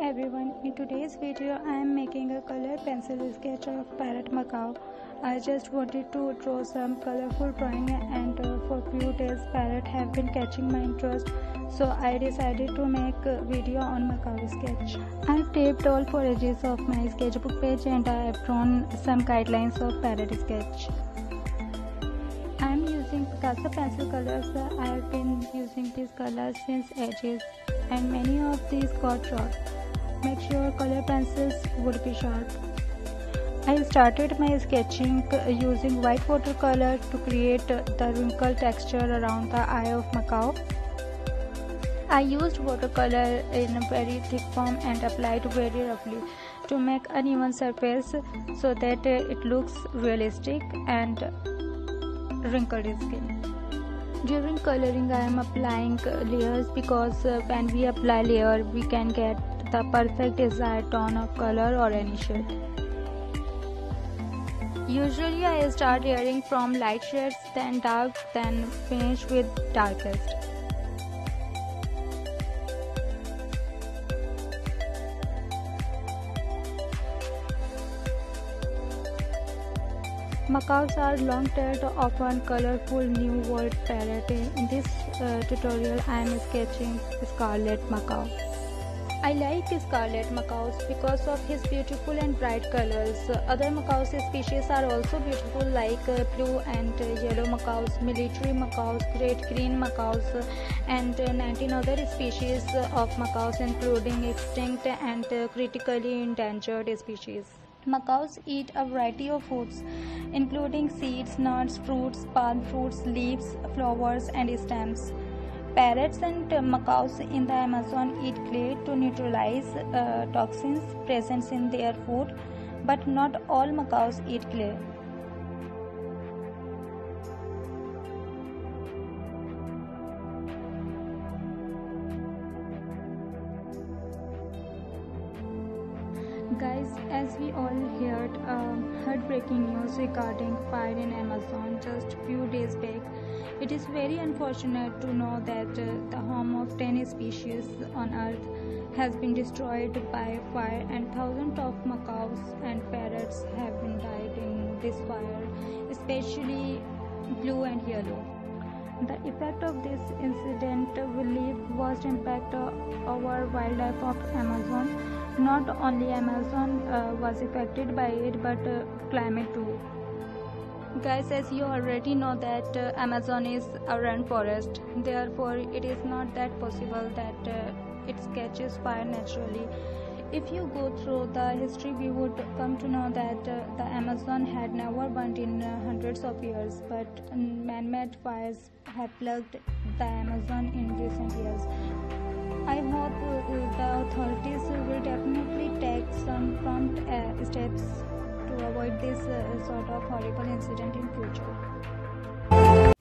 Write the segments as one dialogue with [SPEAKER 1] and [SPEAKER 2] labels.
[SPEAKER 1] everyone, in today's video I am making a color pencil sketch of Parrot Macaw. I just wanted to draw some colorful drawing and for few days Parrot have been catching my interest, so I decided to make a video on Macaw sketch. I taped all 4 edges of my sketchbook page and I have drawn some guidelines of Parrot sketch. I am using Picasso pencil colors. I have been using these colors since ages and many of these got short. Make sure color pencils would be sharp. I started my sketching using white watercolor to create the wrinkle texture around the eye of Macaw. I used watercolor in a very thick form and applied very roughly to make uneven surface so that it looks realistic and wrinkled skin. During coloring I am applying layers because when we apply layer we can get the perfect desired tone of color or any shade. Usually I start layering from light shades, then dark, then finish with darkest. Macaws are long-tailed, often colorful New World parrot. In this tutorial I am sketching Scarlet Macaw. I like Scarlet macaws because of his beautiful and bright colors. Other macaw species are also beautiful like blue and yellow macaws, military macaws, great green macaws, and 19 other species of macaws including extinct and critically endangered species. Macaws eat a variety of foods including seeds, nuts, fruits, palm fruits, leaves, flowers, and stems. Parrots and macaws in the Amazon eat clay to neutralize toxins present in their food, but not all macaws eat clay. Guys, as we all heard heartbreaking news regarding fire in Amazon just few days back, it is very unfortunate to know that the home of 10 species on earth has been destroyed by fire and thousands of macaws and parrots have been died in this fire, especially blue and yellow. The effect of this incident will leave vast impact over wildlife of Amazon. Not only Amazon was affected by it, but climate too. Guys, as you already know that Amazon is a rainforest, therefore it is not that possible that it catches fire naturally. If you go through the history, we would come to know that the Amazon had never burned in hundreds of years, but man-made fires have plagued the Amazon in recent years. I hope the authorities will definitely take some prompt steps to avoid this sort of horrible incident in future.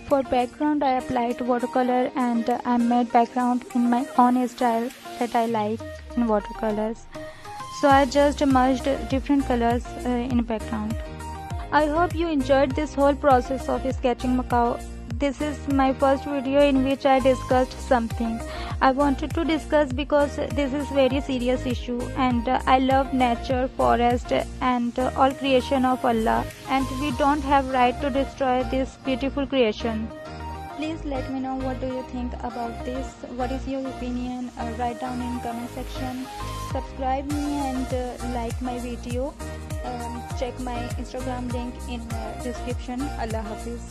[SPEAKER 1] For background, I applied watercolor and I made background in my own style that I like in watercolors. So I just merged different colors in background. I hope you enjoyed this whole process of sketching macaw. This is my first video in which I discussed something I wanted to discuss because this is very serious issue and I love nature, forest and all creation of Allah, and we don't have right to destroy this beautiful creation. Please let me know what do you think about this. What is your opinion? Write down in comment section. Subscribe me and like my video. Check my Instagram link in description. Allah Hafiz.